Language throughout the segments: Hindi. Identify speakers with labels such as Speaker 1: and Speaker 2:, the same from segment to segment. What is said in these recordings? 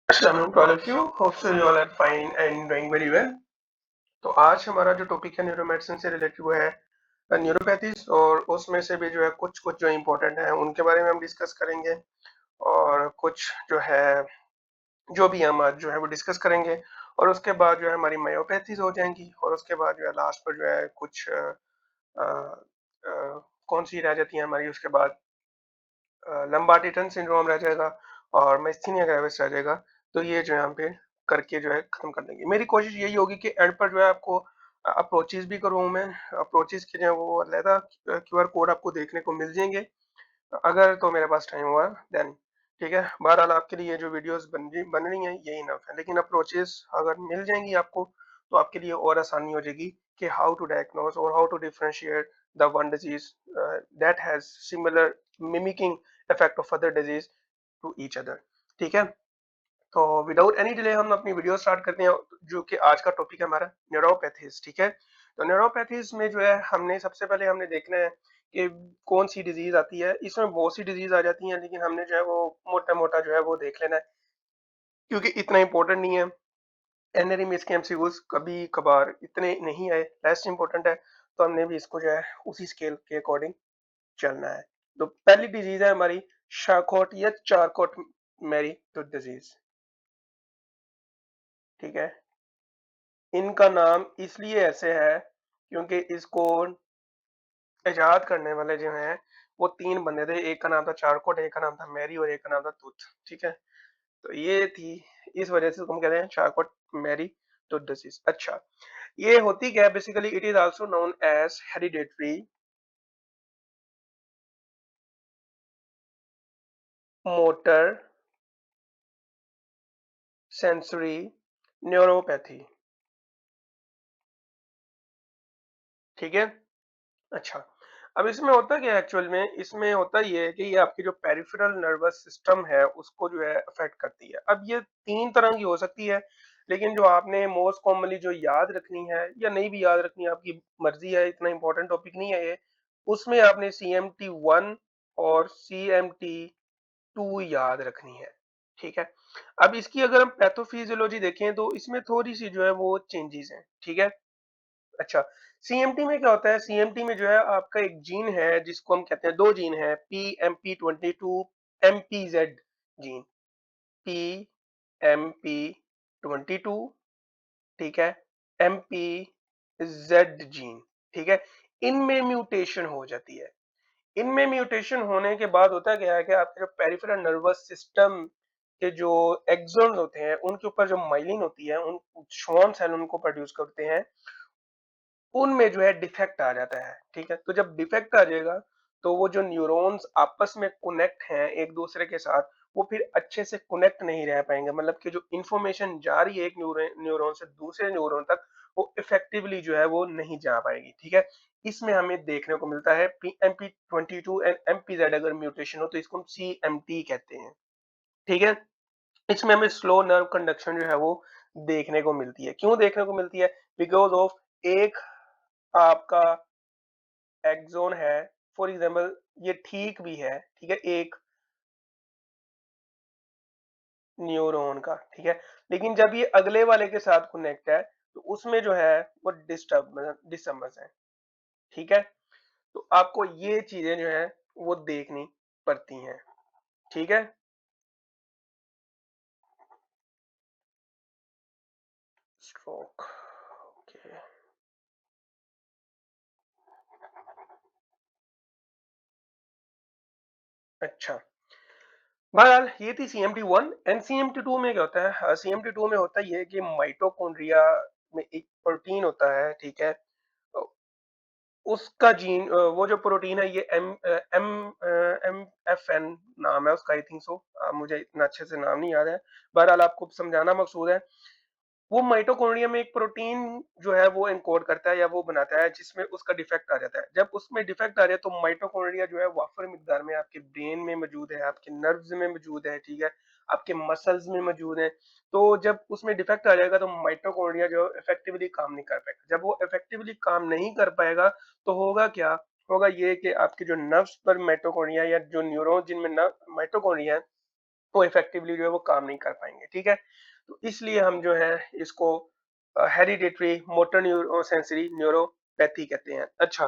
Speaker 1: Afternoon to all of you. Hope so you all are fine and doing very well. तो आज हमारा जो टॉपिक है न्यूरोमेडिसिन से रिलेटेड वो है न्यूरोपैथीज और उसमें से भी जो है कुछ कुछ जो इम्पोर्टेंट है उनके बारे में हम डिस्कस करेंगे और कुछ जो है जो भी हम आज जो है वो डिस्कस करेंगे और उसके बाद जो है हमारी मायोपैथीज हो जाएंगी और उसके बाद जो है लास्ट पर जो है कुछ अ, कौन सी रह जाती है हमारी उसके बाद लंबार्डी टन सिंड्रोम रह जाएगा और माइस्थीनिया ग्रेविस रह जाएगा। तो ये जो है हम पे करके जो है खत्म कर देंगे। मेरी कोशिश यही होगी कि एंड पर जो है आपको अप्रोचेस भी करूँ मैं। अप्रोचेस के जो है वो अलहदा क्यूआर कोड आपको देखने को मिल जाएंगे अगर तो मेरे पास टाइम हुआ देन। ठीक है, बहरहाल आपके लिए ये जो वीडियोस बन रही हैं ये इनफ है, लेकिन अप्रोचेस अगर मिल जाएंगी आपको तो आपके लिए और आसानी हो जाएगी कि हाउ टू डायग्नोज और how to differentiate the one disease that has similar mimicking effect of other disease to each other. ठीक है, तो विदाउट एनी डिले हम अपनी वीडियो स्टार्ट करते हैं जो कि आज का टॉपिक है हमारा न्यूरोपैथीज। ठीक है, तो न्यूरोपैथीज में जो है हमने सबसे पहले हमने देखना है कि कौन सी डिजीज आती है। इसमें बहुत सी डिजीज आ जाती हैं लेकिन हमने जो है वो मोटा मोटा जो है वो देख लेना है क्योंकि इतना इंपॉर्टेंट नहीं है। एनआरई में इसके एमसीक्यूज कभी कभार इतने नहीं आए, लेस इंपॉर्टेंट है, तो हमने भी इसको जो है उसी स्केल के अकॉर्डिंग चलना है। तो पहली डिजीज है हमारी शार्कोट या चारकोट मैरी टूथ डिजीज। ठीक है, इनका नाम इसलिए ऐसे है क्योंकि इसको इजाद करने वाले जो हैं वो तीन बंदे थे। एक का नाम था चारकोट, एक का नाम था मैरी और एक का नाम था तूत। ठीक है, तो ये थी, इस वजह से तुम कहते हैं चारकोट मैरी टूथ डिजीज। अच्छा, ये होती क्या है basically? It is also known as hereditary motor sensory neuropathy. ठीक है, अच्छा, अब इसमें होता क्या है एक्चुअल में? इसमें होता ये है कि ये आपकी जो पेरिफेरल नर्वस सिस्टम है उसको जो है अफेक्ट करती है। अब ये तीन तरह की हो सकती है, लेकिन जो आपने मोस्ट कॉमनली जो याद रखनी है या नहीं भी याद रखनी है आपकी मर्जी है, इतना इंपॉर्टेंट टॉपिक नहीं है ये। उसमें आपने CMT1 और CMT2 याद रखनी है। ठीक है, अब इसकी अगर हम पैथोफिजियोलॉजी देखें तो इसमें थोड़ी सी जो है वो चेंजेस हैं। ठीक है, अच्छा, सीएमटी में क्या होता है? सीएमटी में जो है आपका एक जीन है जिसको हम कहते हैं, दो जीन है, PMP22 MPZ जीन, PMP22, ठीक है, MPZ जीन। ठीक है, इनमें म्यूटेशन हो जाती है। इनमें म्यूटेशन होने के बाद होता क्या है कि आपके जो पेरिफेरल नर्वस सिस्टम के जो एक्सॉन्स होते हैं उनके ऊपर जो माइलिन होती है, उन श्वॉन सेल उनको प्रोड्यूस करते हैं, उनमें जो है डिफेक्ट आ जाता है। ठीक है, तो जब डिफेक्ट आ जाएगा तो वो जो न्यूरॉन्स आपस में कनेक्ट हैं एक दूसरे के साथ, वो फिर अच्छे से कनेक्ट नहीं रह पाएंगे। मतलब कि जो इंफॉर्मेशन जा रही है एक न्यूरॉन से दूसरे न्यूरॉन तक, वो इफेक्टिवली जो है वो नहीं जा पाएगी। ठीक है, इसमें हमें देखने को मिलता है PMP22 एंड MPZ अगर म्यूटेशन हो तो इसको हम CMT कहते हैं। ठीक है, इसमें हमें स्लो नर्व कंडक्शन जो है वो देखने को मिलती है। क्यों देखने को मिलती है? बिकॉज ऑफ एक आपका एक्सोन है, फॉर एग्जांपल ये ठीक भी है, ठीक है, एक न्यूरॉन का। ठीक है, लेकिन जब ये अगले वाले के साथ कनेक्ट है तो उसमें जो है वो डिस्टर्बेंस है। ठीक है, तो आपको ये चीजें जो है वो देखनी पड़ती हैं। ठीक है, स्ट्रोक, ओके, अच्छा, बहरहाल ये थी CMT1 एंड CMT2 में क्या होता है? CMT2 में होता ये है कि माइटोकॉन्ड्रिया में एक प्रोटीन होता है। ठीक है, उसका जीन, वो जो प्रोटीन है ये MFN नाम है उसका, आई थिंक सो। मुझे इतना अच्छे से नाम नहीं याद है, बहरहाल आपको समझाना मकसूद है। वो माइटोकॉन्ड्रिया में एक प्रोटीन जो है वो एनकोड करता है या वो बनाता है जिसमें उसका डिफेक्ट आ जाता है। जब उसमें डिफेक्ट आ जाए तो माइटोकॉन्ड्रिया जो है वाफर मिकदार में आपके ब्रेन में मौजूद है, आपके नर्व्स में मौजूद है, ठीक है, आपके मसल्स में मौजूद है। तो जब उसमें डिफेक्ट आ जाएगा तो माइटोकॉन्ड्रिया जो इफेक्टिवली काम नहीं कर पाएगा। जब वो इफेक्टिवली काम नहीं कर पाएगा तो होगा क्या? होगा ये कि आपके जो नर्व्स पर माइटोकॉन्ड्रिया या जो न्यूरॉन जिनमें माइटोकॉन्ड्रिया है वो इफेक्टिवली जो है वो काम नहीं कर पाएंगे, ठीक है। तो इसलिए हम जो है इसको hereditary motor neuro sensory neuropathy कहते हैं। अच्छा,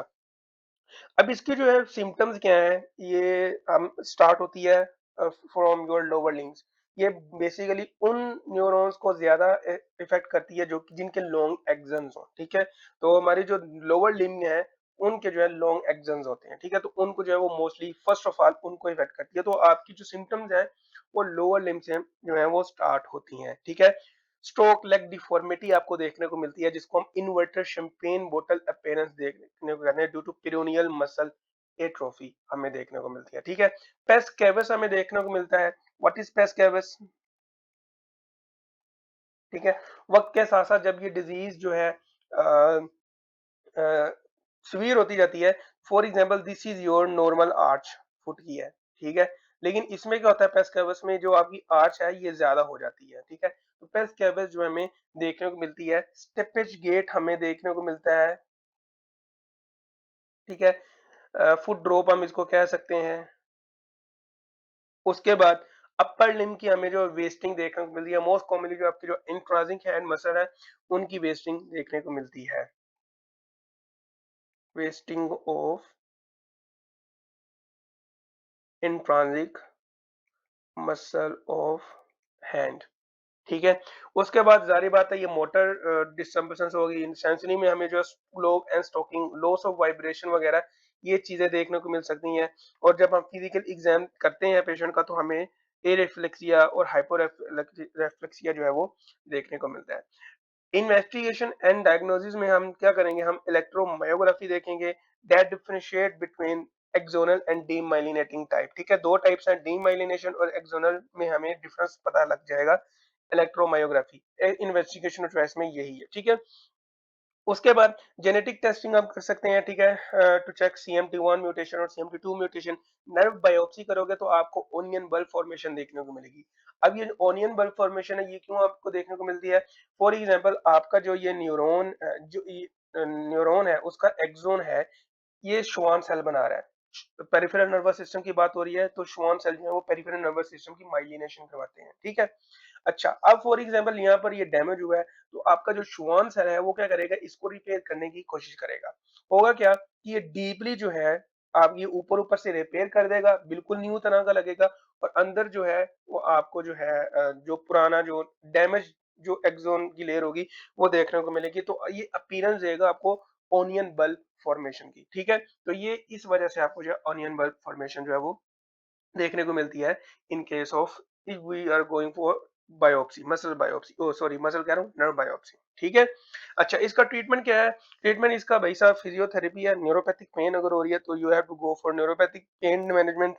Speaker 1: अब इसके जो है सिम्टम्स क्या है, ये हम स्टार्ट होती है फ्रॉम योर लोअर लिम्स। ये बेसिकली उन न्यूरॉन्स को ज्यादा इफेक्ट करती है जो कि जिनके लॉन्ग एक्सन्स हो, ठीक है। तो हमारी जो लोअर लिम्ब है उनके जो है लॉन्ग एक्सन्स होते हैं, ठीक है। तो उनको जो है वो मोस्टली फर्स्ट ऑफ ऑल उनको इफेक्ट करती है। तो आपकी जो सिम्टम्स है वो लोअर लिम्ब से जो है वो स्टार्ट होती हैं, ठीक है। स्ट्रोक लेग डिफॉर्मिटी आपको देखने को मिलती है, जिसको हम इन्वर्टेड शैंपेन बोतल अपीयरेंस देखने को कहते हैं, due to peroneal muscle atrophy हमें देखने को मिलती है, ठीक है। पेस कैवस हमें देखने को मिलता है। व्हाट इज पेस कैवस, ठीक है। वक्त के साथ साथ जब ये डिजीज जो है सीवियर होती जाती है, for example this is your normal arch foot की है, ठीक है। लेकिन इसमें क्या होता है, पेस कैवस में जो आपकी आर्च है ये ज्यादा हो जाती है, ठीक है। तो पेस कैवस जो हमें देखने को मिलती है, स्टेपेज गेट हमें देखने को मिलता है, ठीक है। फुट ड्रॉप हम इसको कह सकते हैं। उसके बाद अपर लिम्ब की हमें जो वेस्टिंग देखने को मिलती है, मोस्ट कॉमनली जो आपकी जो इंट्राजिक हैंड मसल है उनकी वेस्टिंग देखने को मिलती है, wasting of intrinsic muscle of hand, ठीक है। उसके बाद जारी बात है ये मोटर डिस्टर्बेंसेस होगी, सेंसरी में हमें जो slow and stocking, loss of vibration वगैरह ये चीजें देखने को मिल सकती हैं। और जब हम फिजिकल एग्जाम करते हैं पेशेंट का तो हमें एरेफ्लेक्सिया और हाइपोरेफ्लेक्सिया जो है वो देखने को मिलता है। इन्वेस्टिगेशन एंड डायग्नोसिस में हम क्या करेंगे, हम इलेक्ट्रोमायोग्राफी देखेंगे that differentiate between axonal and demyelinating type, ठीक है। दो टाइप्स हैं, डीमाइलिनेशन और एक्सोनल में हमें डिफरेंस पता लग जाएगा इलेक्ट्रोमायोग्राफी इन्वेस्टिगेशन चॉइस में यही है, ठीक है। उसके बाद जेनेटिक टेस्टिंग आप कर सकते हैं, ठीक है, टू चेक CMT1 म्यूटेशन और CMT2 म्यूटेशन। नर्व बायोप्सी करोगे तो आपको ओनियन बल्ब फॉर्मेशन देखने को मिलेगी। अब ये ओनियन बल्ब फॉर्मेशन है, ये क्यों आपको देखने को मिलती है, फॉर एग्जांपल आपका जो ये न्यूरॉन जो न्यूरॉन है उसका एक्सोन है, ये श्वान सेल बना रहा है। पेरिफेरल नर्वस सिस्टम की बात हो रही है तो श्वान सेल जो है वो पेरिफेरल नर्वस सिस्टम की माइलिनेशन करवाते हैं, ठीक है। अच्छा, अब फॉर एग्जांपल यहाँ पर ये डैमेज हुआ है तो आपका जो श्वान सेल है वो क्या करेगा, इसको रिपेयर करने की कोशिश करेगा। होगा क्या कि ये डीपली जो है आप ये ऊपर ऊपर से रिपेयर कर देगा, बिल्कुल न्यू तरह का लगेगा। और अंदर जो है वो आपको जो है जो पुराना जो डैमेज जो एक्सोन की लेयर होगी वो देखने को मिलेगी। तो ये अपीयरेंस देगा आपको ओनियन बल्ब फॉर्मेशन की, ठीक है। तो ये इस वजह से आपको जो है ऑनियन बल्ब फॉर्मेशन जो है वो देखने को मिलती है in case of if we are going for biopsy, muscle biopsy, oh sorry muscle कह रहा हूँ, नर्व बायोप्सी, ठीक है। अच्छा, इसका ट्रीटमेंट क्या है, ट्रीटमेंट इसका भाई साहब फिजियोथेरेपी है। न्यूरोपैथिक पेन अगर हो रही है तो you have to go for neuropathic pain management.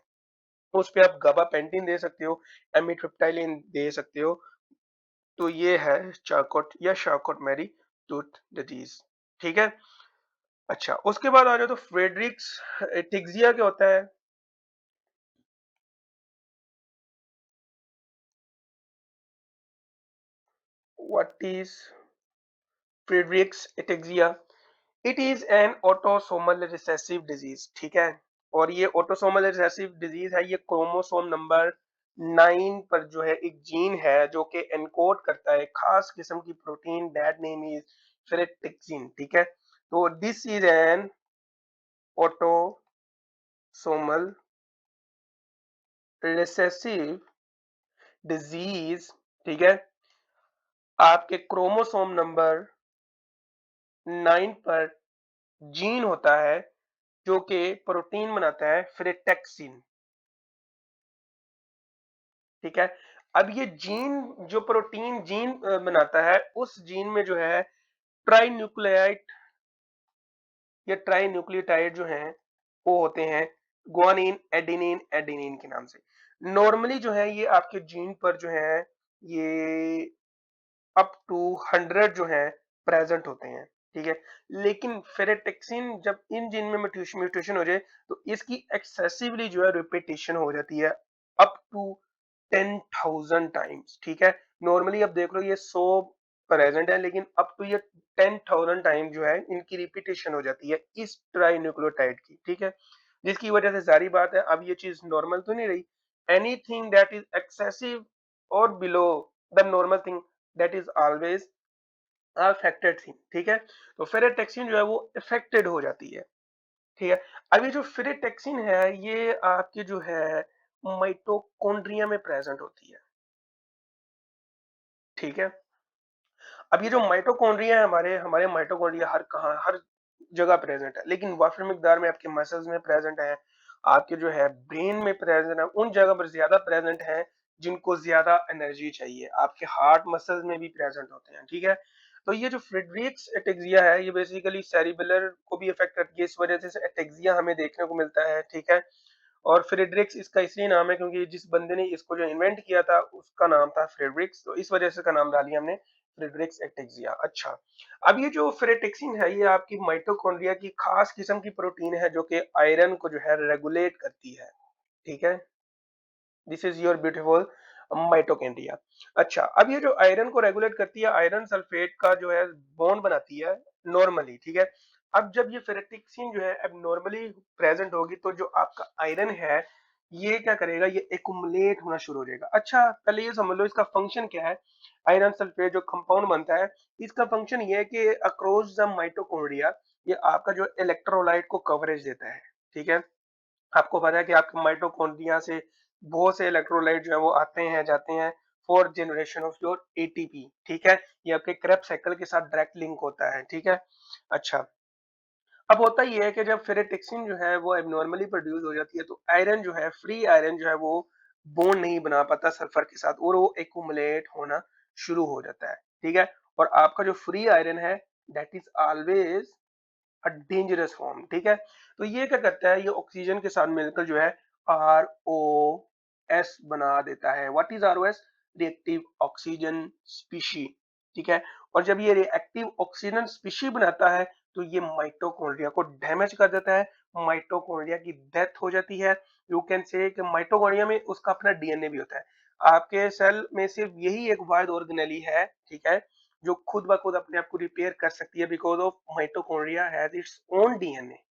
Speaker 1: उस पे आप गाबापेंटिन दे सकते हो, एमिट्रिप्टाइलिन दे सकते हो। तो ये है चार्कोट या शार्कोट मैरी टूथ डिजीज, ठीक है। अच्छा, उसके बाद आ जाओ तो फ्रेडरिक्स एटिक्सिया क्या होता है, what is Friedreich's ataxia, it is an autosomal recessive disease, ठीक है। और ये ऑटोसोमल रिसेसिव डिजीज है, ये क्रोमोसोम नंबर 9 पर जो है एक जीन है जो कि एनकोड करता है खास किस्म की प्रोटीन, दैट नेम इज फ्रेटिक्सिन, ठीक है। तो this is an autosomal recessive disease, ठीक है। आपके क्रोमोसोम नंबर 9 पर जीन होता है जो कि प्रोटीन बनाता है फ्रेटेक्सिन, ठीक है। अब ये जीन जो प्रोटीन जीन बनाता है उस जीन में जो है ट्राई न्यूक्लियाइड या ट्राई न्यूक्लियोटाइड जो हैं वो होते हैं ग्वानिन एडेनिन एडेनिन के नाम से। नॉर्मली जो है ये आपके जीन पर जो है ये अप टू 100 जो है प्रेजेंट होते हैं, ठीक है। लेकिन फेरेटेक्सिन जब इन जीन में म्यूटेशन हो जाए तो इसकी एक्सेसिवली जो है रिपीटेशन हो जाती है अप टू 10,000 टाइम्स, ठीक है। नॉर्मली अब देख लो ये 100 प्रेजेंट है लेकिन अप टू ये 10,000 टाइम जो है इनकी रिपीटेशन हो जाती है इस ट्राई न्यूक्लियोटाइड की, ठीक है। जिसकी वजह से सारी बात है अब ये चीज नॉर्मल तो नहीं रही, anything that is excessive or below the normal thing, that is always affected थी, ठीक है। तो फेरेटेक्सिन जो है वो अफेक्टेड हो जाती है, ठीक है। अब ये जो फेरेटेक्सिन है ये आपकी जो है माइटोकॉन्ड्रिया में प्रेजेंट होती है, ठीक है। अब ये जो माइटोकॉन्ड्रिया है हमारे हमारे माइटोकॉन्ड्रिया हर जगह प्रेजेंट है, लेकिन वाफिर मिकदार में आपके मसल्स में प्रेजेंट है, आपके जो है ब्रेन में प्रेजेंट है, उन जगह पर ज्यादा प्रेजेंट है जिनको ज्यादा एनर्जी चाहिए, आपके हार्ट मसल्स में भी प्रेजेंट होते हैं, ठीक है। तो ये जो फ्रिड्रिक्स एटेक्सिया है ये बेसिकली सेरिबेलर को भी अफेक्ट करती है, इस वजह से एटेक्सिया हमें देखने को मिलता है, ठीक है। और फ्रेडरिक्स इसका इसलिए नाम है क्योंकि जिस बंदे ने इसको जो इन्वेंट किया था उसका नाम था फ्रेडरिक्स, तो इस वजह से इसका नाम डाल दिया हमने फ्रेडरिक्स एटेक्सिया। अच्छा, अब ये जो फ्रेटेक्सिन है ये आपकी माइटोकॉन्ड्रिया की खास किस्म की प्रोटीन है जो कि आयरन को जो है रेगुलेट करती है, ठीक है। This is your beautiful mitochondria. अच्छा, अब ये जो आयरन को रेगुलेट करती है, आयरन सल्फेट का जो है बॉन्ड बनाती है नॉर्मली, ठीक है। अब जब ये फेरेटिक्सिन जो है अब नॉर्मली प्रेजेंट होगी तो जो आपका आयरन है ये क्या करेगा, ये एक्युमुलेट होना शुरू हो जाएगा। अच्छा, पहले ये समझ लो इसका फंक्शन क्या है। आयरन सल्फेट जो कंपाउंड बनता है इसका फंक्शन ये है कि अक्रॉस द माइटोकॉन्ड्रिया ये आपका जो इलेक्ट्रोलाइट को कवरेज देता है, ठीक है। आपको पता है कि आपके माइटोकॉन्ड्रिया से बहुत से इलेक्ट्रोलाइट जो है वो आते हैं जाते हैं for generation of your ATP, ठीक है। ये आपके क्रेब्स साइकिल के साथ डायरेक्ट लिंक होता है, ठीक है। अच्छा, अब होता ये है कि जब फेरेटिक्सिन जो है वो एबनॉर्मली प्रोड्यूस हो जाती है तो आयरन जो है फ्री आयरन जो है वो बॉन्ड नहीं बना पाता सल्फर के साथ और वो एक्युमुलेट होना शुरू हो जाता है, ठीक है। और आपका जो फ्री आयरन है that is always a dangerous form, ठीक है। तो ये क्या करता है, ये ऑक्सीजन के साथ मिलकर जो है आर ओ एस बना देता है। What is R O S? Reactive oxygen species, ठीक है। और जब ये रिएक्टिव ऑक्सीजन स्पीशी बनाता है तो ये माइटोकॉन्ड्रिया को डैमेज कर देता है, माइटोकॉन्ड्रिया की डेथ हो जाती है। यू कैन से कि माइटोकॉन्ड्रिया में उसका अपना डीएनए भी होता है। आपके सेल में सिर्फ यही एक वाहिद ऑर्गेनेली है, ठीक है, जो खुद ब खुद अपने आप को रिपेयर कर सकती है because of mitochondria has its own DNA,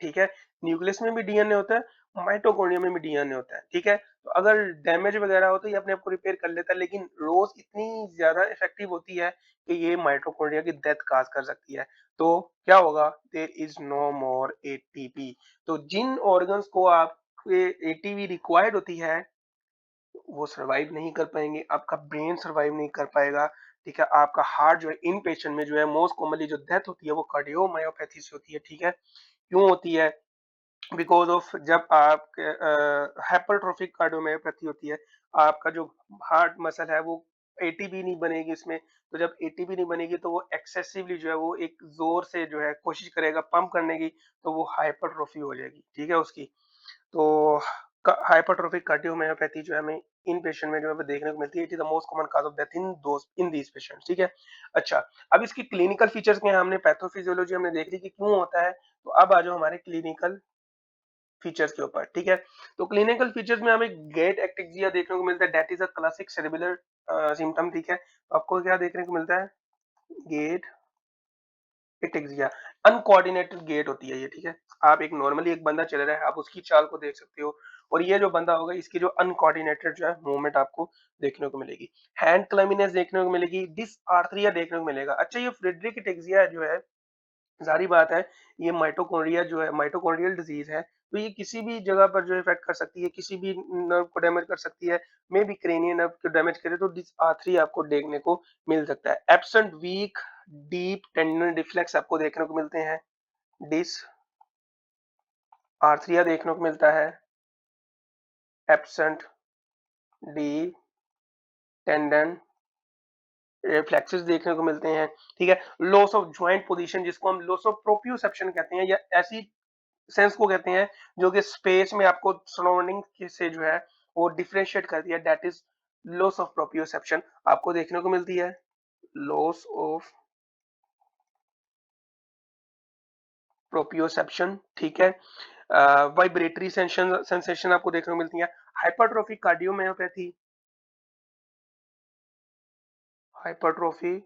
Speaker 1: ठीक है। न्यूक्लियस में भी डीएनए होता है, माइटोकॉन्ड्रिया में भी डीएनए होता है, ठीक है। तो अगर डैमेज वगैरह हो तो ये अपने आप को रिपेयर कर लेता है, लेकिन रोज इतनी ज्यादा इफेक्टिव होती है कि ये माइटोकॉन्ड्रिया की डेथ काज कर सकती है। तो क्या होगा, there is no more ATP. तो जिन ऑर्गन्स को आपके एटीपी रिक्वायर्ड होती है वो सर्वाइव नहीं कर पाएंगे, आपका ब्रेन सर्वाइव नहीं कर पाएगा, ठीक है। आपका हार्ट जो है इन पेशेंट में जो है मोस्ट कॉमनली जो डेथ होती है वो कार्डियोमायोपैथी से होती है, ठीक है। क्यों होती है? बिकॉज ऑफ जब आपके हाइपरट्रोफिक कार्डियोमायोपैथी होती है, आपका जो हार्ट मसल है वो एटीपी नहीं बनेगी इसमें। तो जब एटीपी नहीं बनेगी तो वो एक्सेसिवली जो है वो एक जोर से जो है कोशिश करेगा पंप करने की, तो वो हाइपरट्रोफी हो जाएगी, ठीक है उसकी। तो हाइपरट्रोफिक कार्डियोमायोपैथी जो है हमें इन पेशेंट में जो है देखने को मिलती है। It is the most common cause of death in these patients, ठीक है। अच्छा, अब इसकी क्लिनिकल फीचर्स क्या है, हमने पैथोफिजियोलॉजी हमने देख ली कि क्यों होता है, तो अब आ जाओ हमारे क्लिनिकल फीचर्स के ऊपर, ठीक है। तो क्लिनिकल फीचर्स में हमें गेट एक्टिक्सिया देखने को मिलता है, that is a classic cerebral symptom, ठीक है। आपको क्या देखने को मिलता है? गेट एटेक्सिया, अनकोऑर्डिनेटेड गेट होती है ये, ठीक है। आप एक नॉर्मली एक बंदा चल रहा है, आप उसकी चाल को देख सकते हो, और ये जो बंदा होगा इसकी जो अनकोऑर्डिनेटेड जो है मूवमेंट आपको देखने को मिलेगी। हैंड क्लमीनेस देखने को मिलेगी, डिसआर्थरिया देखने को मिलेगा। अच्छा, ये फ्रेडरिक एटेक्सिया जो है, जारी बात है, ये माइटोकॉन्ड्रिया जो है माइटोकॉन्ड्रियल डिजीज है, तो ये किसी भी जगह पर जो इफेक्ट कर सकती है, किसी भी नर्व को डैमेज कर सकती है। मे बी क्रेनियल नर्व को डैमेज करे तो डिसआर्थरी आपको देखने को मिल सकता है। Absent weak deep tendon reflex आपको देखने को मिलते हैं, डिस आर्थरिया देखने को मिलता है, एब्सेंट डीप टेंडन रिफ्लेक्सेस देखने को मिलते हैं, ठीक है। लॉस ऑफ जॉइंट पोजीशन जिसको हम लॉस ऑफ प्रोप्रियोसेप्शन कहते हैं, या ऐसी सेंस को कहते हैं जो कि स्पेस में आपको सराउंडिंग से जो है वो डिफरेंशिएट करती है, that is loss of proprioception आपको देखने को मिलती है। लॉस ऑफ प्रोप्रियोसेप्शन, ठीक है। वाइब्रेटरी सेंसेशन आपको देखने को मिलती है। Hypertrophic cardiomyopathy, hypertrophy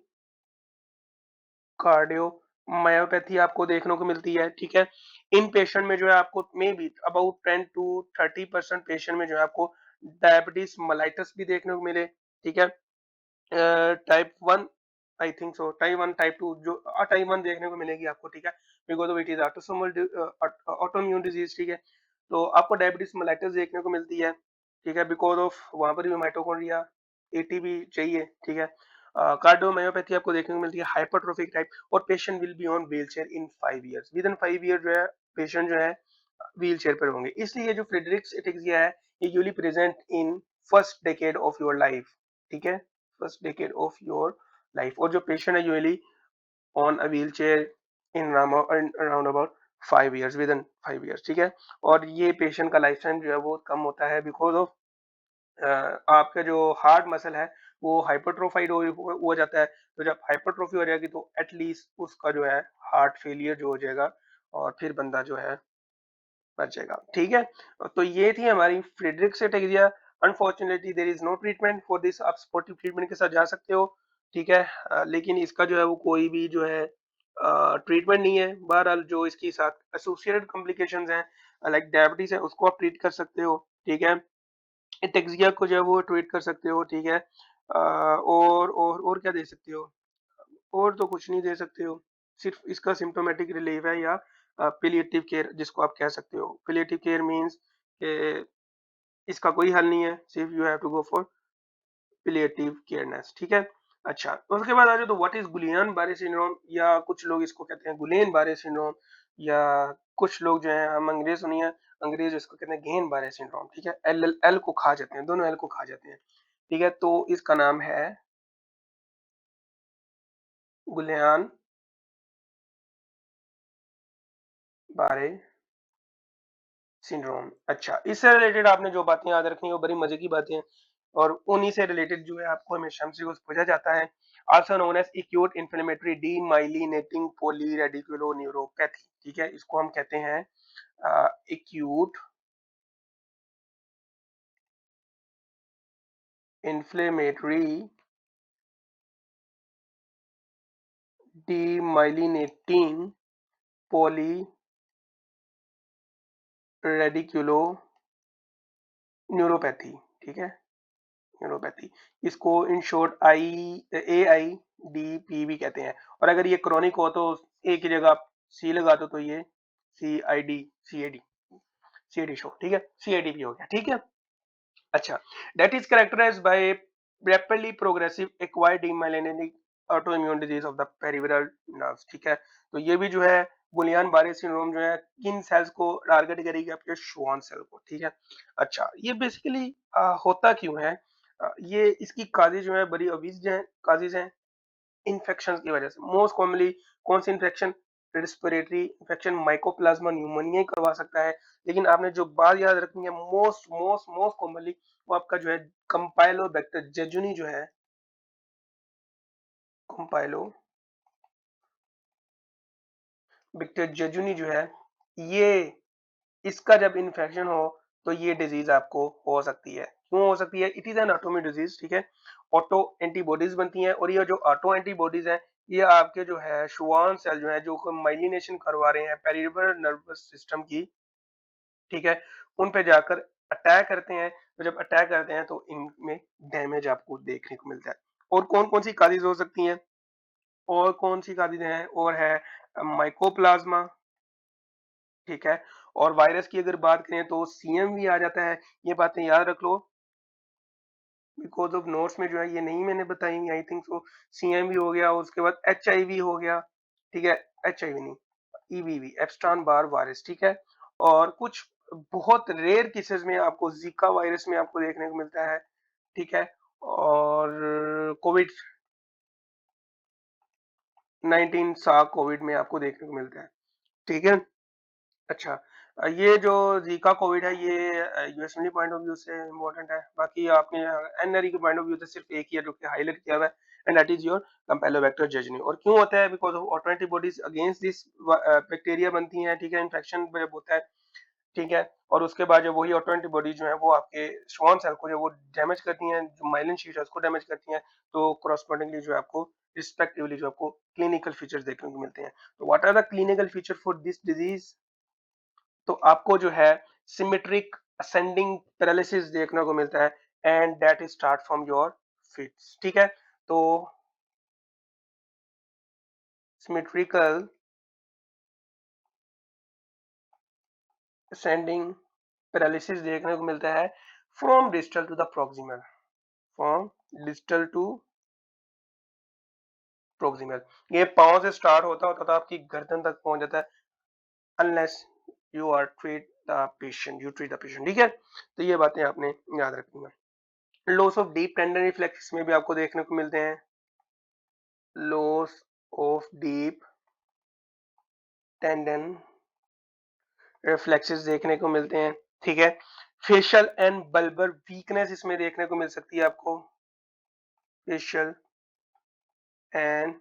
Speaker 1: cardio myopathy आपको देखने को मिलती है, ठीक है। इन पेशेंट में जो है आपको may be about 10 to 30% patient में जो है आपको डायबिटीज mellitus भी देखने को मिले, ठीक है। Type 1 I think so, type 1 type 2 जो टाइप 1 देखने को मिलेगी आपको, ठीक है, because of it is autosomal autoimmune disease, ठीक है। तो आपको डायबिटीज mellitus देखने को मिलती है, ठीक है, बिकॉज ऑफ वहां पर भी माइटोकॉन्ड्रिया एटीपी चाहिए, ठीक है। कार्डियोमायोपैथी आपको देखने को मिलती है, हाइपरट्रोफिक टाइप, और patient will be on wheelchair in 5 years, with in 5 year जो है पेशेंट जो है व्हील चेयर पर होंगे। इसलिए जो फ्रेडरिक्स एटेक्सिया है ये usually present in first decade of your life, ठीक है, first decade of your life, और जो पेशेंट है usually on a wheel chair in around about 5 years, with in 5 years, ठीक है। और ये पेशेंट का लाइफ टाइम जो है वो कम होता है बिकॉज ऑफ आपका जो हार्ट मसल है वो हाइपरट्रोफाइड हो जाता है। तो जब हाइपरट्रोफी हो जाएगी तो एटलीस्ट उसका जो है हार्ट फेलियर जो हो जाएगा, और फिर बंदा जो है बचेगा, ठीक है। तो ये थी हमारी Friedreich's ataxia. Unfortunately there is no treatment for this, आप स्पोर्टिव ट्रीटमेंट के साथ जा सकते हो, ठीक है, लेकिन इसका जो है वो कोई भी जो है ट्रीटमेंट नहीं है। बहरहाल जो इसके साथ एसोसिएटेड कॉम्प्लिकेशंस हैं लाइक डायबिटीज है उसको आप ट्रीट कर सकते हो, ठीक है, एटेक्सिया को जो है वो ट्रीट कर सकते हो, ठीक है। और क्या दे सकते हो, और तो कुछ नहीं दे सकते हो, सिर्फ इसका सिम्प्टोमेटिक रिलीफ है, या पिलिएटिव केयर जिसको आप कह सकते हो। पिलिएटिव केयर मीन्स कि इसका कोई हल नहीं है, सिर्फ you have to go for palliative careness, ठीक है। अच्छा, तो उसके बाद आ जाओ तो व्हाट इज गुलियन बारे सिंड्रोम, या कुछ लोग इसको कहते हैं गुलेन बारे सिंड्रोम, या कुछ लोग जो है, हम अंग्रेज सुनिए, अंग्रेज इसको कहते हैं गेन बारे सिंड्रोम, ठीक है। एल एल को खा जाते हैं, दोनों एल को खा जाते हैं, ठीक है। तो इसका नाम है गुलियन बारे सिंड्रोम। अच्छा, इससे रिलेटेड आपने जो बातें याद रखनी है वो बड़ी मजे की बातें हैं, और उन्हीं से रिलेटेड जो है आपको हमेशा हमसे कुछ पूछा जाता है। Also known as acute inflammatory demyelinating polyradiculoneuropathy, ठीक है, इसको हम कहते हैं एक्यूट इन्फ्लेमेटरी डीमाइलिनेटिंग पॉलीरेडिकुलोन्यूरोपैथी, ठीक है, न्यूरोपैथी, इसको इन शॉर्ट AIDP भी कहते हैं। और अगर ये क्रॉनिक हो तो एक ही जगह आप सी लगा दो तो ये CID शो, ठीक है, CIDP हो गया, ठीक है। अच्छा, that is characterized by rapidly progressive acquired demyelinating autoimmune disease of the peripheral nerves, ठीक है। तो ये भी जो है बुलियन बारे सिंड्रोम जो है किन सेल्स को टारगेट करेगी, आपके श्वान सेल को, ठीक है। अच्छा, ये बेसिकली होता क्यों है, ये इसकी काजेज जो है बड़ी ऑब्वियस है, काजेज हैं इन्फेक्शन की वजह से। मोस्ट कॉमनली कौन सी infection, respiratory infection, mycoplasma pneumonia करवा सकता है। लेकिन आपने जो बात याद रखनी है मोस्ट मोस्ट मोस्ट कॉमनली, वो आपका जो है कंपाइलोबैक्टर जेजुनी जो है, कंपाइलोबैक्टर जेजुनी जो है, ये इसका जब इन्फेक्शन हो तो ये डिजीज आपको हो सकती है। क्यों हो सकती है, it is N autoimmune disease, ठीक है। ऑटो एंटीबॉडीज बनती हैं, और ये जो ऑटो एंटीबॉडीज हैं ये आपके जो है शुआन सेल जो है जो माइलिनेशन करवा रहे हैं पेरिफेरल नर्वस सिस्टम की, ठीक है, उन पे जाकर अटैक करते हैं। तो जब अटैक करते हैं तो इनमें डैमेज आपको देखने को मिलता है। और कौन कौन सी काजेज हो सकती हैं, और कौन सी काजेज हैं, और है माइकोप्लाज्मा, ठीक है। और वायरस की अगर बात करें तो CMV आ जाता है, ये बातें याद रख लो, बिकॉज ऑफ नोट्स में जो है ये नहीं मैंने बताई, आई थिंक सो। CMV हो गया, उसके बाद HIV हो गया, ठीक है, HIV नहीं, EBV एप्स्ट्रॉन बार वायरस, ठीक है। और कुछ बहुत रेयर केसेस में आपको जीका वायरस में आपको देखने को मिलता है, ठीक है। और कोविड 19 सा कोविड में आपको देखने को मिलता है, ठीक है। अच्छा, ये जो ज़ीका कोविड है ये यूएसएमडी पॉइंट ऑफ व्यू से इम्पोर्टेंट है। बाकी आपने एनआरई के पॉइंट ऑफ व्यू से सिर्फ एक ही है जो कि हाईलाइट किया हुआ है, and that is your Campylobacter jejuni. और क्यों होता है, because of auto antibodies against this bacteria बनती हैं, ठीक है, इन्फेक्शन जब होता है, ठीक है। और उसके बाद जो वही ऑटो एंटीबॉडीज जो है वो आपके श्वान सेल को जो वो डैमेज करती हैं, जो माइलिन शीट है उसको डैमेज करती हैं। तो correspondingly जो है आपको रिस्पेक्टिवली जो आपको क्लिनिकल फीचर्स देखने को मिलते हैं। तो what are the clinical feature for this disease, तो आपको जो है सिमेट्रिक असेंडिंग पैरालिसिस देखने को मिलता है, and that start from your feet. ठीक है, तो सिमेट्रिकल असेंडिंग पैरालिसिस देखने को मिलता है from distal to the proximal, from distal to proximal. ये पांव से स्टार्ट होता होता तो आपकी गर्दन तक पहुंच जाता है, unless you are treat the patient, you treat the patient. ठीक है, तो ये बातें आपने याद रखनी है। Loss of deep tendon reflex में भी आपको देखने को मिलते हैं, loss of deep tendon reflexes देखने को मिलते हैं। ठीक है, फेशियल एंड बल्बर वीकनेस इसमें देखने को मिल सकती है आपको, फेशियल एंड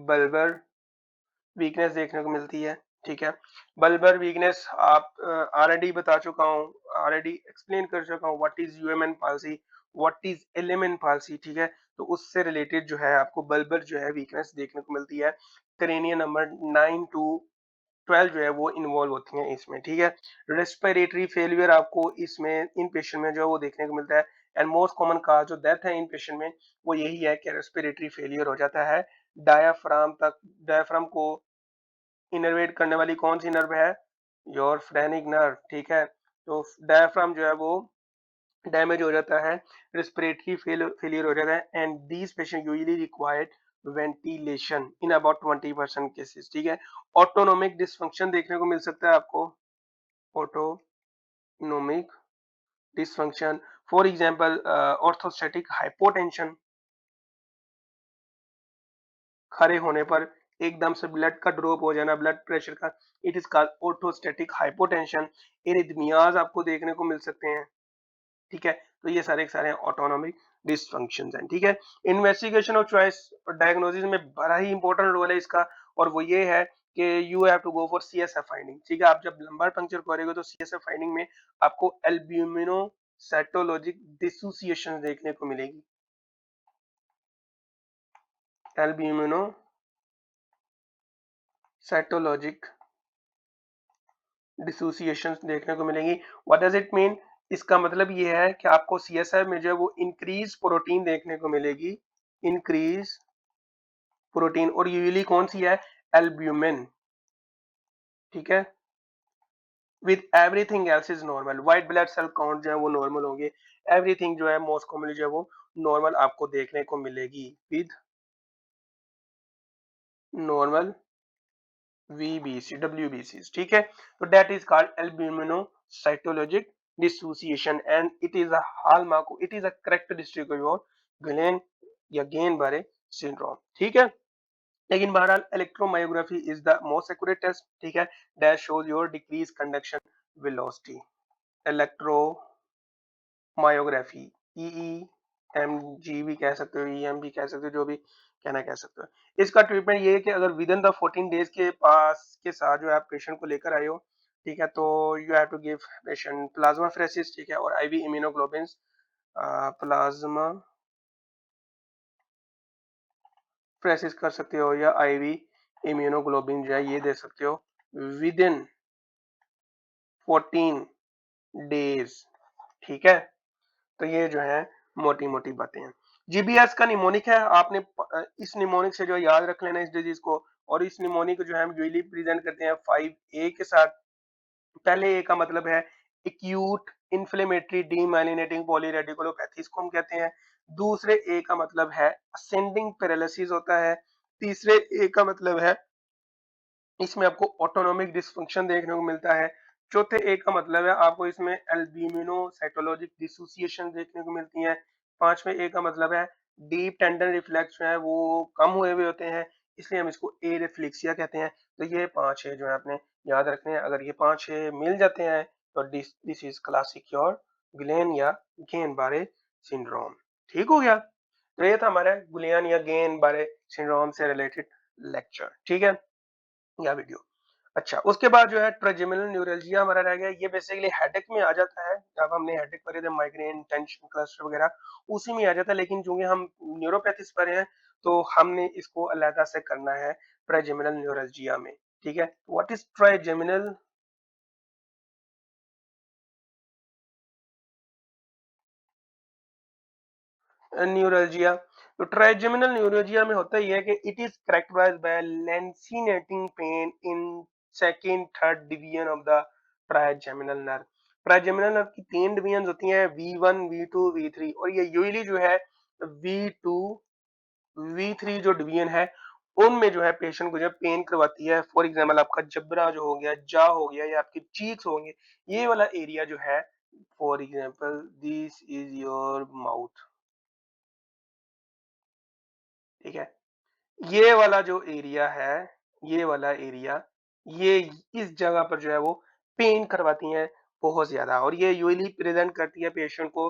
Speaker 1: बल्बर वीकनेस देखने को मिलती है। ठीक है, बल्बर वीकनेस आप ऑलरेडी बता चुका हूँ, ऑलरेडी एक्सप्लेन कर चुका हूँ what is UMN policy, what is element policy. ठीक है, तो उससे रिलेटेड जो है आपको बल्बर जो है वीकनेस देखने को मिलती है। क्रेनिया नंबर 9 टू 12 जो है वो इन्वॉल्व होती हैं इसमें। ठीक है, रेस्पिरेटरी फेलियर आपको इसमें इन पेशेंट में जो है वो देखने को मिलता है, एंड मोस्ट कॉमन काज जो डेथ है इन पेशेंट में वो यही है कि रेस्पिरेटरी फेलियर हो जाता है। डायाफ्राम तक, डायाफ्राम को इनर्वेट करने वाली कौन सी नर्व है, योर फ्रेनिक नर्व। ठीक है, तो डायफ्राम जो है वो डैमेज हो जाता है, रेस्पिरेटरी फेलियर हो जाता है, and these patient usually required ventilation in about 20% cases. ठीक है, ऑटोनोमिक डिसफंक्शन देखने को मिल सकता है आपको, autonomic dysfunction, for example orthostatic hypotension, खड़े होने पर एकदम से ब्लड का ड्रॉप हो जाना, ब्लड प्रेशर का, it is called orthostatic hypotension. Arrhythmias आपको देखने को मिल सकते हैं। ठीक है, तो ये सारे के सारे ऑटोनोमिक डिसफंक्शंस हैं। ठीक है, इन्वेस्टिगेशन ऑफ चॉइस और डायग्नोसिस में बड़ा ही इंपॉर्टेंट रोल है इसका, और वो ये है कि you have to go for CSF finding. ठीक है, आप जब लंबर पंक्चर करोगे तो सीएसएफ फाइंडिंग में आपको एल्ब्यूमिनो साइटोलॉजिक डिसोसिएशन देखने को मिलेगी, एल्ब्यूमिनो साइटोलॉजिक डिसोसिएशंस देखने को मिलेंगी। व्हाट डज इट मीन, इसका मतलब ये है कि आपको सीएसएफ में जो है वो इंक्रीज प्रोटीन देखने को मिलेगी, इंक्रीज प्रोटीन, और यूजुअली कौन सी है, एल्ब्यूमिन। ठीक है, with everything else is normal, white blood cell count जो है वो नॉर्मल होंगे, एवरीथिंग जो है मोस्ट कॉमनली जो है वो नॉर्मल आपको देखने को मिलेगी विद नॉर्मल VBC, WBCs। ठीक है, तो that is called albuminocytologic dissociation, and it is a hallmark, it is a characteristic of your Guillain या गेन बारे सिंड्रोम। ठीक है, लेकिन बहरहाल electromyography is the most accurate test. ठीक है, that shows your decrease conduction velocity, electromyography, EEMG भी कह सकते हो, EM भी कह सकते हो, जो भी कहना कह सकते हो। इसका ट्रीटमेंट ये है कि अगर विद इन द 14 डेज के पास के साथ जो है आप पेशेंट को लेकर आए हो, ठीक है, तो you have to give patient plasmapheresis. ठीक है, और IV इम्यूनोग्लोबिन, प्लाज्मा फ्रेसिस कर सकते हो, या IV इम्यूनोग्लोबिन जो है ये दे सकते हो विद इन 14 डेज। ठीक है, तो ये जो है मोटी मोटी बातें हैं। GBS का निमोनिक है, आपने इस निमोनिक से जो याद रख लेना इस डिजीज को, और इस निमोनिक को जो है हम यूजली प्रेजेंट करते हैं 5A के साथ। पहले ए का मतलब है एक्यूट इन्फ्लेमेटरी डीमाइलिनेटिंग पॉलीरेडिकुलोपैथी, इसको हम कहते हैं। दूसरे ए का मतलब है असेंडिंग पैरालिसिस होता है। तीसरे ए का मतलब है इसमें आपको ऑटोनोमिक डिसफंक्शन देखने को मिलता है। चौथे ए का मतलब है आपको इसमें एल्ब्यूमिनो साइटोलॉजिक डिसोसिएशन देखने को मिलती है। पांचवें ए का मतलब है डीप टेंडन रिफ्लेक्स जो है वो कम हुए हुए होते हैं, इसलिए हम इसको ए रिफ्लेक्सिया कहते हैं। तो ये पांच है जो है आपने याद रखने हैं, अगर ये पांच है मिल जाते हैं तो this is classic your Guillain या गेन बारे सिंड्रोम। ठीक हो गया, तो ये था हमारा गुलियन या गेन बारे सिंड्रोम से रिलेटेड लेक्चर। ठीक है, या वीडियो। अच्छा, उसके बाद जो है ट्राइजेमिनल न्यूरल्जिया हमारा रह गया, ये बेसिकली हेडेक में आ जाता है। जब हमने हेडेक पढ़े थे, माइग्रेन, टेंशन क्लस्टर वगैरह, उसी में आ जाता है, लेकिन चूंकि हम न्यूरोपैथिस पढ़े हैं तो हमने इसको अलहदा से करना है ट्राइजेमिनल न्यूरल्जिया में। ठीक है, व्हाट इज ट्राइजेमिनल न्यूरल्जिया। तो ट्राइजेमिनल न्यूरोलजिया में होता ही है कि it is characterized by lancinating pain in second third division of the trigeminal nerve. Trigeminal nerve की तीन डिवीजन होती हैं, V1, V2, V3, और ये यूजुअली जो है V2, V3 जो डिवीजन है उनमें जो है पेशेंट को जो पेन करवाती है। फॉर एग्जाम्पल आपका जबड़ा जो हो गया, जा हो गया, या आपकी चीक्स होंगे, ये वाला एरिया जो है, for example this is your mouth, ठीक है, ये वाला जो एरिया है, ये वाला एरिया, ये इस जगह पर जो है वो पेन करवाती हैं बहुत ज्यादा, और ये यूजली प्रेजेंट करती है पेशेंट को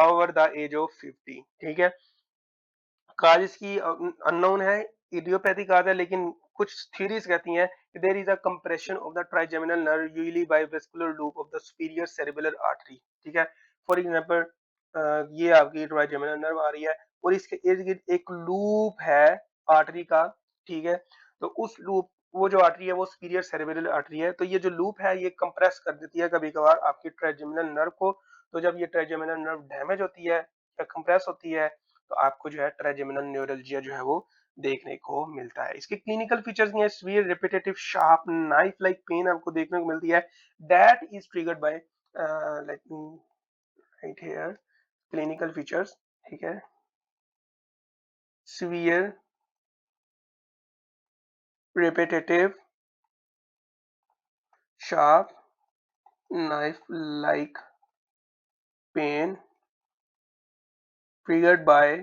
Speaker 1: ओवर द एज ऑफ 50, ठीक है। काज इसकी अननोन है, इडियोपैथिक काज है, लेकिन कुछ थ्योरीज कहती हैं कि there is a compression of the trigeminal nerve usually by vascular loop of the superior cerebral artery, ठीक है। फॉर एग्जांपल ये आपकी ट्राइजेमिनल नर्व आ रही है और इसके इर्द गिर्द एक लूप है आर्टरी का, ठीक है। तो उस लूप, वो जो आर्टरी है वो सुपीरियर सेरेब्रल आर्टरी है, तो ये जो लूप है ये कंप्रेस कर देती है कभी कभार आपकी ट्राइजेमिनल नर्व को। तो जब ये ट्राइजेमिनल नर्व डैमेज होती है या कंप्रेस होती है तो आपको जो है ट्राइजेमिनल न्यूरल्जिया जो है वो देखने को मिलता है। इसके क्लिनिकल फीचर्स ये severe repetitive sharp knife like pain आपको देखने को मिलती है, that is triggered by, let me write here clinical features, ठीक है, severe repetitive sharp knife like pain triggered by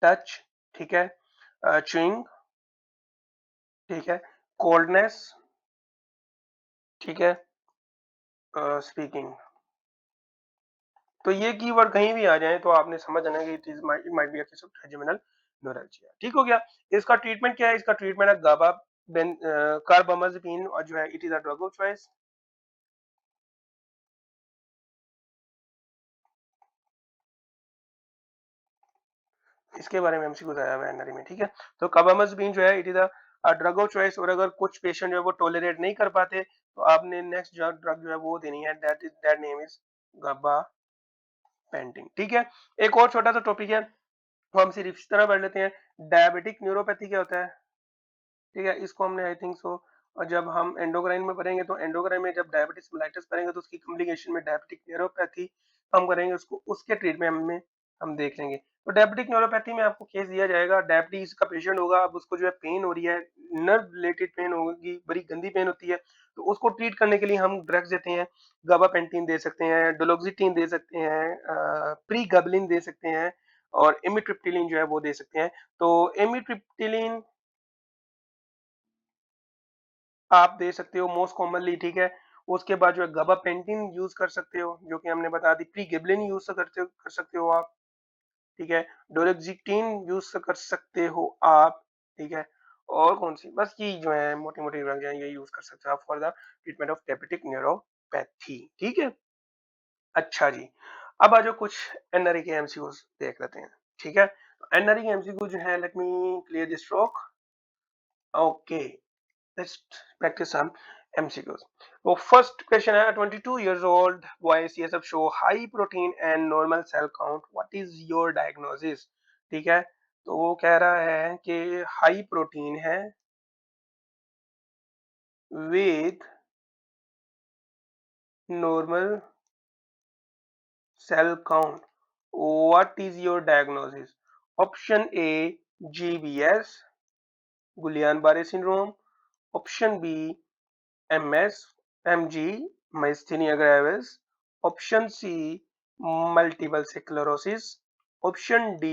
Speaker 1: touch, ठीक है, च्युइंग, ठीक है, कोल्डनेस, ठीक है, स्पीकिंग। तो ये कीवर्ड कहीं भी आ जाए तो आपने समझ जाना कि it might be a case of trigeminal neuralgia, ठीक हो गया। इसका ट्रीटमेंट क्या है? इसका ट्रीटमेंट है गाबा बेन कार्बामाजेपिन, और जो है it is a drug of choice. इसके बारे में एमसीक्यू आया हुआ है एनआरई में, ठीक है। तो कार्बामाजेपिन जो है it is a drug of choice, और अगर कुछ पेशेंट जो है वो टॉलरेट नहीं कर पाते तो आपने नेक्स्ट जो ड्रग जो है वो देनी है, दैट नेम इज गाबापेंटिन, ठीक है। एक और छोटा सा टॉपिक है, वो हम सिर्फ इस तरह पढ़ लेते हैं। डायबिटिक न्यूरोपैथी क्या होता है? ठीक है, इसको हमने आई थिंक सो, और जब हम एंडोक्राइन में पढ़ेंगे तो एंडोक्राइन में जब डायबिटीज मेलाइटस पढ़ेंगे तो उसकी कॉम्प्लिकेशन में डायबिटिक न्यूरोपैथी हम करेंगे, उसको उसके ट्रीटमेंट में हम देख लेंगे। तो डायबिटिक न्यूरोपैथी में आपको केस दिया जाएगा, डायबिटीज का पेशेंट होगा, अब उसको जो है पेन हो रही है, नर्व रिलेटेड पेन होगी, बड़ी गंदी पेन होती है, तो उसको ट्रीट करने के लिए हम ड्रग्स देते हैं। गाबापेंटिन दे सकते हैं, डोलोक्सिटीन दे सकते हैं, प्रीगाबलिन दे सकते हैं, और एमिट्रिप्टिलिन जो है वो दे सकते हैं। तो एमिट्रिप्टिलिन आप दे सकते हो मोस्ट कॉमनली, ठीक है। उसके बाद जो है गाबापेंटिन यूज कर सकते हो, जो कि हमने बता दी, प्रीगाबलिन यूज कर सकते हो आप, ठीक है। डोलोक्सिटीन यूज कर सकते हो आप, ठीक है। और कौन सी, बस ये जो है मोटी मोटी ड्रग है ये यूज कर सकते हो आप for the treatment of diabetic neuropathy, ठीक है। अच्छा जी, अब आ जाओ कुछ एनआरई के एमसीक्यूज देख लेते हैं, ठीक है। एनआरई के एमसीक्यू जो है, let me clear this stroke, okay, let's practice some MCQs. So first question है, 22 years old boy CSF show high protein and normal cell count. What is your diagnosis? ठीक है, तो वो कह रहा है कि हाई प्रोटीन है with normal cell count. What is your diagnosis? Option A GBS, Guillain-Barré syndrome. Option B MS, MG, myasthenia gravis. Option C, multiple sclerosis. Option D,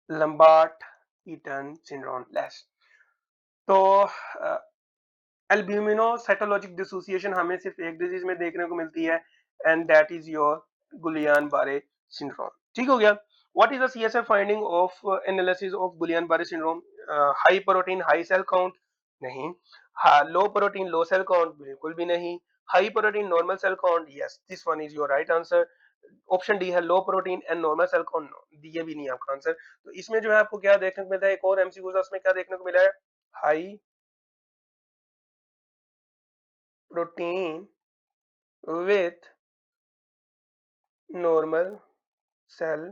Speaker 1: Lambert-Eaton syndrome. Less. तो एल्ब्यूमिनोसाइटोलॉजिक डिसोसिएशन हमें सिर्फ एक डिजीज में देखने को मिलती है, and that is your Guillain Barre syndrome, ठीक हो गया। What is the CSF finding of analysis of Guillain Barre syndrome? High protein high cell count, नहीं। Low protein low cell count, बिल्कुल भी नहीं। High protein normal cell count, yes, this one is your right answer. Option D है low protein and normal cell count, no, ये भी नहीं आपका आंसर। तो इसमें जो है आपको क्या देखने को मिलता है, एक और एमसीक्यू उसमें क्या देखने को मिला है, high protein with normal cell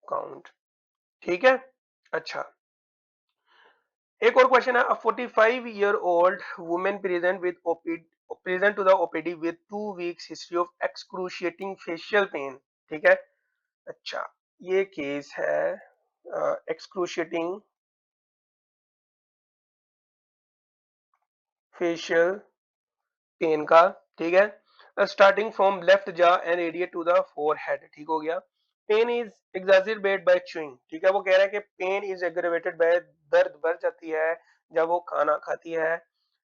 Speaker 1: count. ठीक है, अच्छा, एक और क्वेश्चन है, 45-year-old women present with present to the OPD with 2 weeks history of excruciating facial pain. ठीक है, अच्छा, ये केस है एक्सक्रूशिएटिंग फेशियल पेन का। ठीक है, starting from left jaw and radiate to the forehead. ठीक हो गया, pain is exaggerated by chewing. ठीक है, वो कह रहा है कि पेन इज एग्रेवेटेड बाय, दर्द बढ़ जाती है जब वो खाना खाती है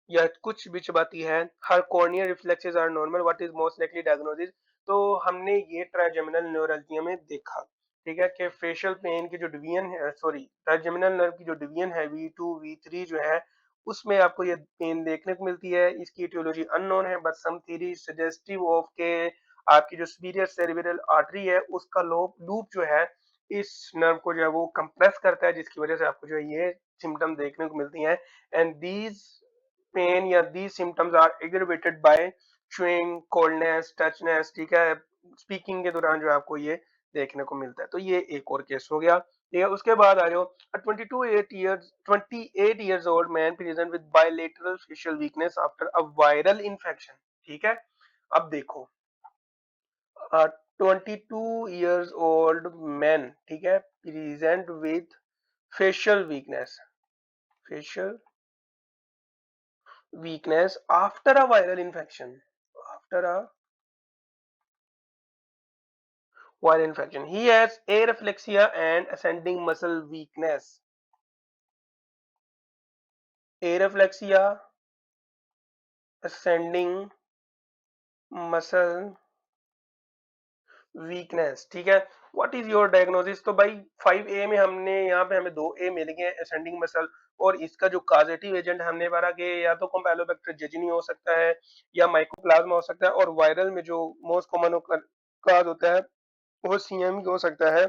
Speaker 1: या कुछ भी चबाती है। Her corneal reflexes are normal, what is most likely diagnosis. तो हमने ये ट्राइजेमिनल न्यूरल्जिया में देखा, ठीक है, कि फेशियल पेन की जो डिवीजन है, सॉरी, ट्राइजेमिनल नर्व की जो डिवीजन है V2 V3 जो है, उसमें आपको ये पेन देखने को मिलती है। इसकी एटियोलॉजी अननोन है, but some theory suggestive of के आपकी जो सुपीरियर सेरेब्रल आर्टरी है उसका लूप जो है इस नर्व को जो है वो कंप्रेस करता है, जिसकी वजह से आपको जो है ये सिम्टम देखने को मिलती हैं। एंड दीज पेन या these symptoms are aggravated by chewing, coldness, touchness. ठीक है, स्पीकिंग के दौरान जो आपको ये देखने को मिलता है। तो ये एक और केस हो गया। ठीक है, उसके बाद आ जाओ, 28 years old man present with bilateral facial weakness after a viral infection। ठीक है, अब देखो, 22 years old man, ठीक है, present with facial weakness after a viral infection, after a viral infection, he has areflexia and ascending muscle weakness, areflexia, ascending muscle weakness. ठीक है, व्हाट इज योर डायग्नोसिस। तो भाई 5A में हमने यहाँ पे हमें 2A मिल गए, असेंडिंग मसल, और इसका जो काजेटिव एजेंट हमने बारा कि या तो कैम्पैलोबैक्टर जेजिनी हो सकता है या माइकोप्लाज्मा हो सकता है, और वायरल में जो मोस्ट कॉमन काज होता है वो CM हो सकता है,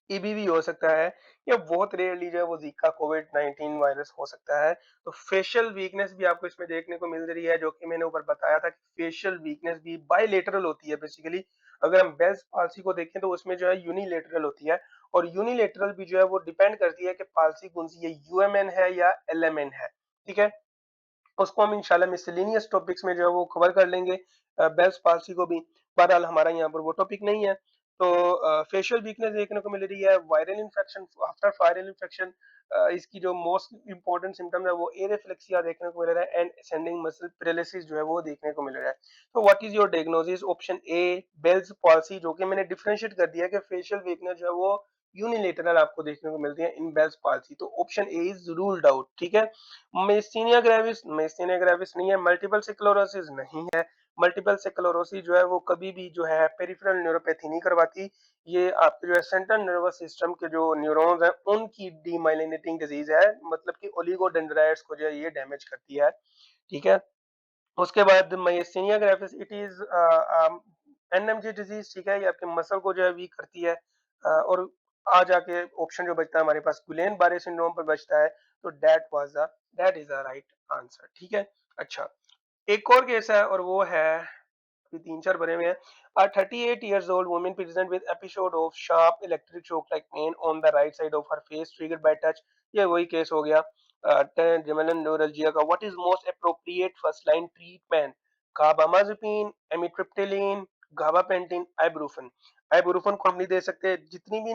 Speaker 1: EBV हो सकता है, या बहुत रेयरली जो है वो जीका कोविड-19 वायरस हो सकता है। तो फेशियल वीकनेस भी आपको इसमें देखने को मिल रही है, जो कि मैंने ऊपर बताया था कि फेशियल वीकनेस भी बाइलेटरल होती है बेसिकली। अगर हम बेल्स पाल्सी को देखें तो उसमें जो है यूनिलेटरल होती है, और यूनिलेटरल भी जो है वो डिपेंड करती है कि पाल्सी कौन सी है, UMN है या LMN है। ठीक है, उसको हम इंशाल्लाह मिसलेनियस टॉपिक्स में जो है वो कवर कर लेंगे, बेल्स पाल्सी को भी। बहरहाल हमारा यहाँ पर वो टॉपिक नहीं है। तो फेशियल वीकनेस देखने को मिल रही है, viral infection, after viral infection इसकी जो मोस्ट इंपॉर्टेंट सिम्टम है वो एरेफ्लेक्सिया देखने को मिल रहा है, एंड असेंडिंग मसल पैरालिसिस जो है वो देखने को मिल रहा है। तो what is your diagnosis, option A Bell's palsy, जो कि मैंने डिफरेंशिएट कर दिया कि फेशियल वीकनेस जो है वो यूनिलेटरल आपको देखने को मिलती है इन बेल्स पाल्सी। तो option A is ruled out. ठीक है, मेस्टीनिया ग्रेविस नहीं है, मल्टीपल स्क्लेरोसिस नहीं है। मल्टीपल स्क्लेरोसिस जो है वो कभी भी जो है पेरिफेरल न्यूरोपैथी नहीं करवाती, ये आपके जो है सेंट्रल नर्वस सिस्टम के जो न्यूरॉन्स हैं उनकी डीमाइलिनेटिंग डिजीज है, मतलब कि ओलिगोडेंड्राइट्स को जो है ये डैमेज करती है। ठीक है, उसके बाद myasthenia gravis, it is NMJ disease. ठीक है, ये आपके मसल को जो है वीक करती है, और आ जाके ऑप्शन जो बचता है हमारे पास गुलेन बारे सिंड्रोम पर बचता है। तो that is the right answer. ठीक है, अच्छा, एक और केस है और वो है, अभी 3-4 बने हुए हैं। A 38 years old woman present with episode of sharp electric shock like pain on the right side of her face triggered by touch। ये वही केस हो गया जेमिनल न्यूरल्जिया का। What is most appropriate first line treatment, carbamazepine, amitriptyline, gabapentin, ibuprofen. Ibuprofen को हम नहीं दे सकते। जितनी भी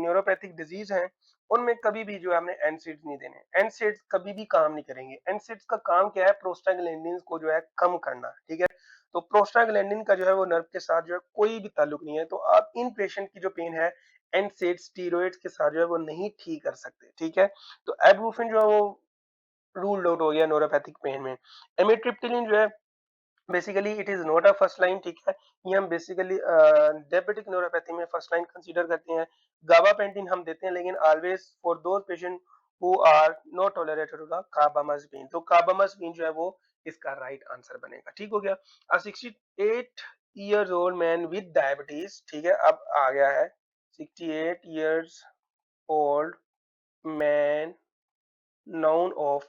Speaker 1: न्यूरोपैथिक डिजीज हैं उनमें कभी भी जो है हमने एनसेड्स नहीं देने, एनसेड्स कभी भी काम नहीं करेंगे। एनसेड्स का काम क्या है, प्रोस्टाग्लैंडिन्स को जो है कम करना। ठीक है, तो प्रोस्टाग्लैंडिन का जो है वो नर्व के साथ जो है कोई भी ताल्लुक नहीं है, तो आप इन पेशेंट की जो पेन है एनसेड स्टीरॉइड्स के साथ जो है वो नहीं ठीक कर सकते। ठीक है, तो एब्रूफिन जो है वो रूल्ड आउट हो गया न्यूरोपैथिक पेन में। एमिट्रिप्टिलिन जो है basically it is not a first line. ठीक है, ये हम बेसिकली डायबिटिक न्यूरोपैथी में फर्स्ट लाइन कंसीडर करते हैं। गाबापेंटिन हम देते हैं, लेकिन always for those patient who are not tolerated to the carbamazepine. तो कार्बामाजेपिन जो है वो इसका राइट आंसर बनेगा। ठीक हो गया। अ 68 years old man with diabetes. ठीक है, अब आ गया है 68 years old man known of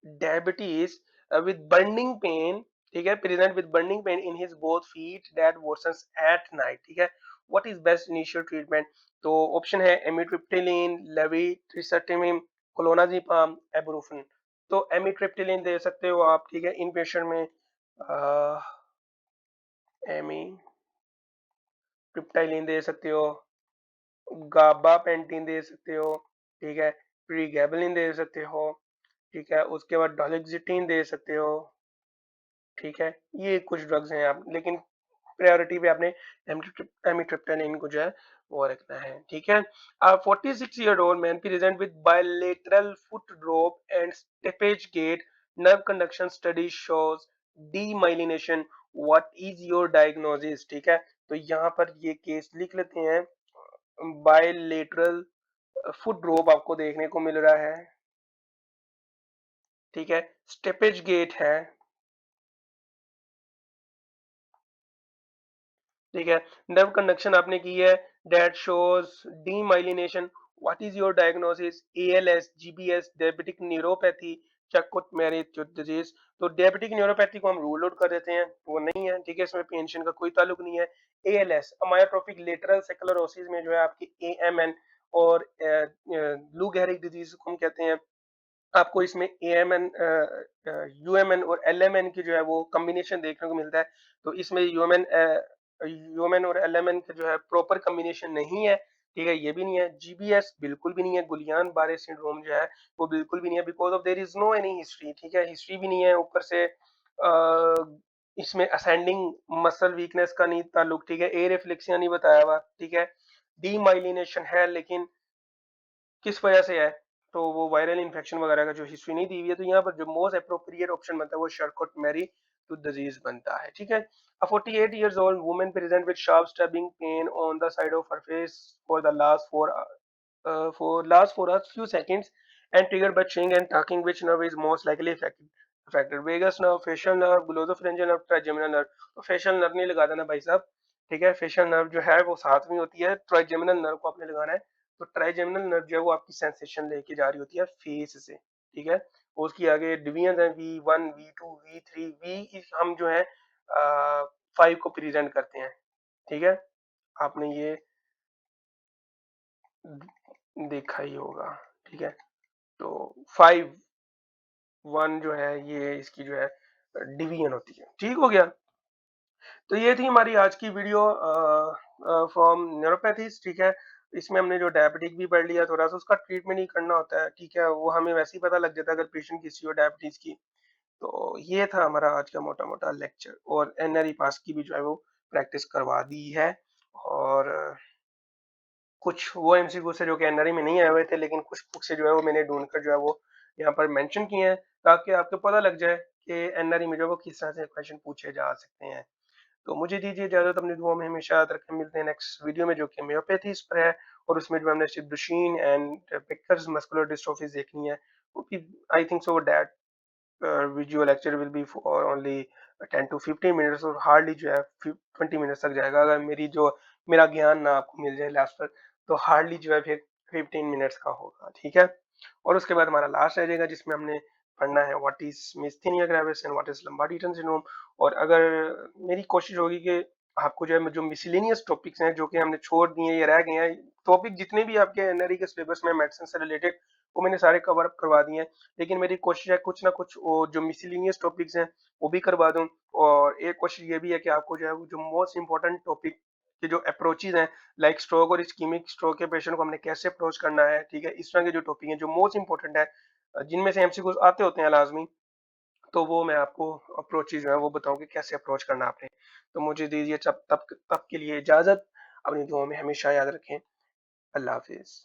Speaker 1: diabetes with burning pain। ठीक है, present with burning pain in his both feet that worsens at night। ठीक है, what is best initial treatment. तो ऑप्शन है एमिट्रिप्टिलिन, लेविट्रिसेटामिब, क्लोनाज़ेपाम, इबुप्रोफेन। तो एमिट्रिप्टिलिन दे सकते हो आप, ठीक है, इन पेशेंट में एमिट्रिप्टाइलिन दे सकते हो, गाबापेंटिन दे सकते हो, ठीक है, प्रीगैबलिन दे सकते हो, ठीक है, उसके बाद डोलोक्सिटिन दे सकते हो, ठीक है। ये कुछ ड्रग्स हैं आप, लेकिन प्रायोरिटी पे आपने एमिट्रिप्टाइलिन को जो है वो रखना है, ठीक है। 46-year-old man present with bilateral foot drop and steppage gait, nerve conduction study shows demyelination, what is your diagnosis, ठीक है। तो यहाँ पर ये केस लिख लेते हैं, बायलेटरल फुट ड्रॉप आपको देखने को मिल रहा है, ठीक है, स्टेपेज गेट है, ठीक है, नर्व कंडक्शन आपने की है, that shows demyelination, what is your diagnosis, ALS, GBS, diabetic neuropathy, Charcot Marie disease. तो डायबिटिक न्यूरोपैथी को हम रूल आउट कर देते हैं, वो नहीं है, ठीक है, इसमें पेंशन का कोई ताल्लुक नहीं है। एएलएस, अमायोट्रोफिक लेटरल स्क्लेरोसिस में जो है आपकी एएमएन और लू गेहरिक डिजीज को हम कहते हैं, आपको इसमें एएमएन, यूएमएन और एलएमएन की जो है वो कॉम्बिनेशन देखने को मिलता है। तो इसमें यूएमएन और एलएमएन का जो है प्रॉपर कॉम्बिनेशन नहीं है, ठीक है, ये भी नहीं है। जीबीएस बिल्कुल भी नहीं है, गुलियान बारे सिंड्रोम जो है वो बिल्कुल भी नहीं है, because of there is no any history, ठीक है, हिस्ट्री भी नहीं है, ऊपर से इसमें असेंडिंग मसल वीकनेस का नहीं ताल्लुक, ठीक है, ए रिफ्लेक्सिया नहीं बताया हुआ, ठीक है, डीमाइलिनेशन है, लेकिन किस वजह से है, तो वो वायरल इन्फेक्शन वगैरह का जो हिस्ट्री नहीं दी हुई है, तो यहाँ पर जो मोस्ट अप्रोप्रिएट ऑप्शन बनता है वो शर्कोट मैरी टू डिजीज बनता है, ठीक है। A 48 years old woman present with sharp stabbing pain on the side of her face for the last for a few seconds and triggered by chewing and talking, which nerve is most likely affected, vagus nerve, facial nerve, glossopharyngeal nerve, trigeminal nerve। तो facial nerve नहीं लगा देना भाई साहब, ठीक है, facial nerve जो है वो साथ में होती है, trigeminal nerve को आपने लगाना है। तो ट्राइजेमिनल नर्व जो है वो आपकी सेंसेशन लेके जा रही होती है फेस से, ठीक है, उसकी आगे डिवीजन है V1, V2, V3, वी हम जो है 5 को प्रेजेंट करते हैं, ठीक है, आपने ये देखा ही होगा, ठीक है। तो 5 1 जो है ये इसकी जो है डिवीजन होती है, ठीक हो गया। तो ये थी हमारी आज की वीडियो फ्रॉम न्यूरोपैथीज, ठीक है। इसमें हमने जो डायबिटिक भी पढ़ लिया, थोड़ा सा उसका ट्रीटमेंट ही करना होता है, ठीक है, वो हमें वैसे ही पता लग जाता है अगर पेशेंट की हिस्ट्री हो डायबिटीज की। तो ये था हमारा आज का मोटा मोटा लेक्चर, और एनआरई पास की भी जो है वो प्रैक्टिस करवा दी है, और कुछ वो एमसीक्यू से जो कि एनआरई में नहीं आए हुए थे, लेकिन कुछ बुक से जो है वो मैंने ढूंढ कर जो है वो यहाँ पर मेंशन किए हैं, ताकि आपको पता लग जाए कि एनआरई में जो है वो किस तरह से क्वेश्चन पूछे जा सकते हैं। तो मुझे दीजिए इजाजत, अपनी दुआ में हमेशा याद रखें, मिलते हैं नेक्स्ट वीडियो में जो कि होम्योपैथीज पर है, और उसमें जो हमने सिर्फ दुशीन एंड पिक्चर्स मस्कुलर डिस्ट्रोफीज देखनी है, वो भी I think so that video lecture will be for only 10 to 15 minutes, और हार्डली जो है 20 मिनट्स तक जाएगा, अगर मेरा ज्ञान ना आपको मिल जाए लास्ट पर, तो हार्डली जो है फिर 15 मिनट्स का होगा, ठीक है। और उसके बाद हमारा लास्ट रह जाएगा, जिसमें हमने पढ़ना है what is myasthenia gravis and what is Lambert Eaton syndrome. और अगर मेरी कोशिश होगी कि आपको जो है जो मिसलेनियस टॉपिक्स हैं जो कि हमने छोड़ दिए या रह गए हैं, टॉपिक जितने भी आपके एनआरई के सिलेबस में मेडिसिन से रिलेटेड, वो मैंने सारे कवर अप करवा दिए हैं, लेकिन मेरी कोशिश है कुछ ना कुछ वो जो मिसलेनियस टॉपिक्स हैं वो भी करवा दूं। और एक कोशिश ये भी है कि आपको जो है वो जो मोस्ट इंपॉर्टेंट टॉपिक के जो अप्रोचेज हैं, लाइक स्ट्रोक और इस्कीमिक स्ट्रोक के पेशेंट को हमने कैसे अप्रोच करना है, ठीक है, इस तरह के जो टॉपिक हैं जो मोस्ट इंपॉर्टेंट है, जिनमें से एमसीक्यूज आते होते हैं लाजमी, तो वो मैं आपको अप्रोचेज जो है वो बताऊं कि कैसे अप्रोच करना है आपने। तो मुझे दीजिए तब तब तब के लिए इजाजत, अपनी दुआओं में हमेशा याद रखें। अल्लाह हाफिज।